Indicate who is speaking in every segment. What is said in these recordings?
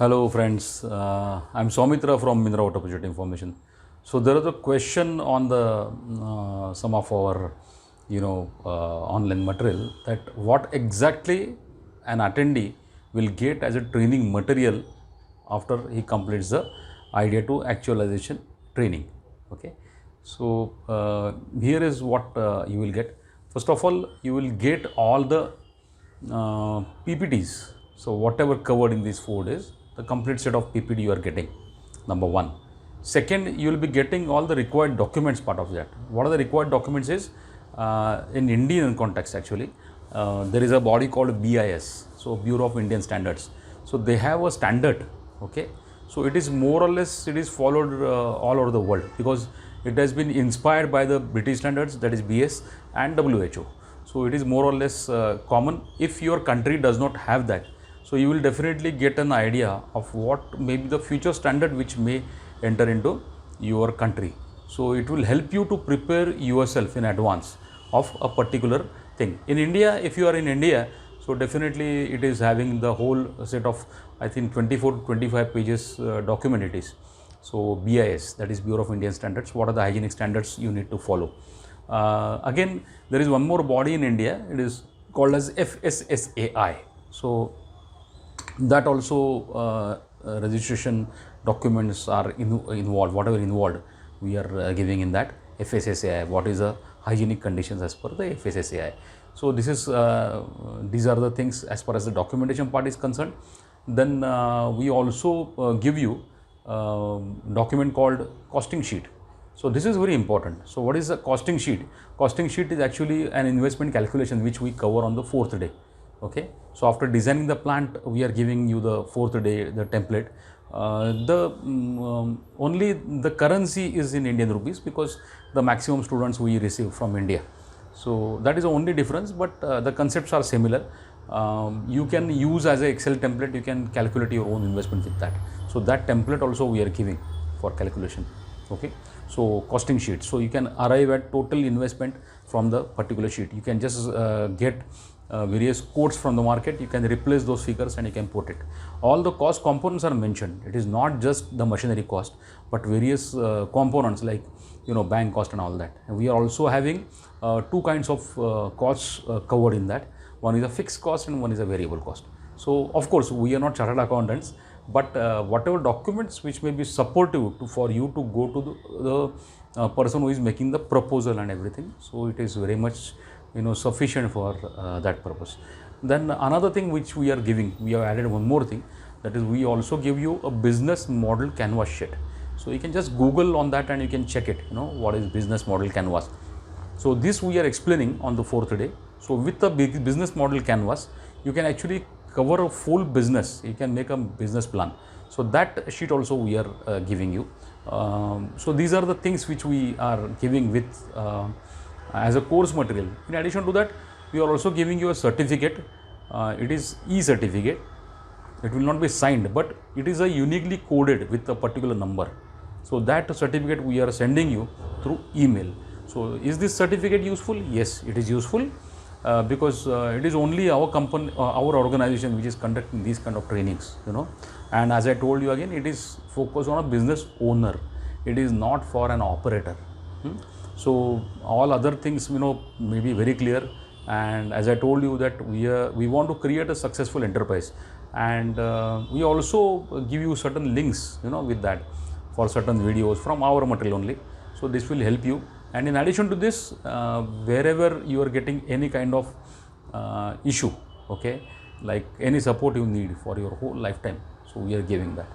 Speaker 1: Hello friends, I'm Soumitra from Mindra Auto Project Information. So there is a question on the some of our online material that what exactly an attendee will get as a training material after he completes the idea to actualization training. Okay, so here is what you will get. First of all, you will get all the PPTs. So whatever covered in these 4 days, the complete set of PPT you are getting, number one. Second, you will be getting all the required documents part of that. What are the required documents is, in Indian context actually, there is a body called BIS, so Bureau of Indian Standards. So they have a standard, okay. So it is more or less, it is followed all over the world because it has been inspired by the British standards, that is BS and WHO. So it is more or less common. If your country does not have that, so you will definitely get an idea of what may be the future standard which may enter into your country. So it will help you to prepare yourself in advance of a particular thing. In India, if you are in India, so definitely it is having the whole set of, I think, 24 to 25 pages document it is. So BIS, that is Bureau of Indian Standards, what are the hygienic standards you need to follow. Again, there is one more body in India, it is called as FSSAI. So that also registration documents are involved, whatever involved we are giving in that FSSAI, what is the hygienic conditions as per the FSSAI. So this is these are the things as far as the documentation part is concerned. Then we also give you document called costing sheet. So this is very important. So what is a costing sheet? Costing sheet is actually an investment calculation which we cover on the 4th day. Okay, so after designing the plant, we are giving you the 4th day, the template. Only the currency is in Indian rupees because the maximum students we receive from India. So that is the only difference, but the concepts are similar. You can use as an Excel template, you can calculate your own investment with that. So that template also we are giving for calculation. Okay, so costing sheet. So you can arrive at total investment from the particular sheet. You can just get various quotes from the market, you can replace those figures and you can put it. All the cost components are mentioned. It is not just the machinery cost, but various components like bank cost and all that. And we are also having 2 kinds of costs covered in that. One is a fixed cost and one is a variable cost. So of course we are not chartered accountants, but whatever documents which may be supportive for you to go to the person who is making the proposal and everything, so it is very much sufficient for that purpose. Then another thing which we are giving, we have added one more thing, that is we also give you a business model canvas sheet. So you can just Google on that and you can check it, what is business model canvas. So this we are explaining on the 4th day. So with the business model canvas, you can actually cover a full business, you can make a business plan. So that sheet also we are giving you. So these are the things which we are giving with as a course material. In addition to that, we are also giving you a certificate. It is e-certificate. It will not be signed, but it is a uniquely coded with a particular number. So that certificate we are sending you through email. So is this certificate useful? Yes, it is useful because it is only our company, our organization which is conducting these kind of trainings, And as I told you again, it is focused on a business owner. It is not for an operator. So all other things may be very clear, and as I told you that we want to create a successful enterprise, and we also give you certain links with that for certain videos from our material only. So this will help you, and in addition to this, wherever you are getting any kind of issue, okay, like any support you need for your whole lifetime, so we are giving that.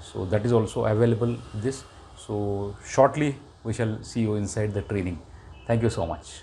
Speaker 1: So that is also available this. So shortly we shall see you inside the training. Thank you so much.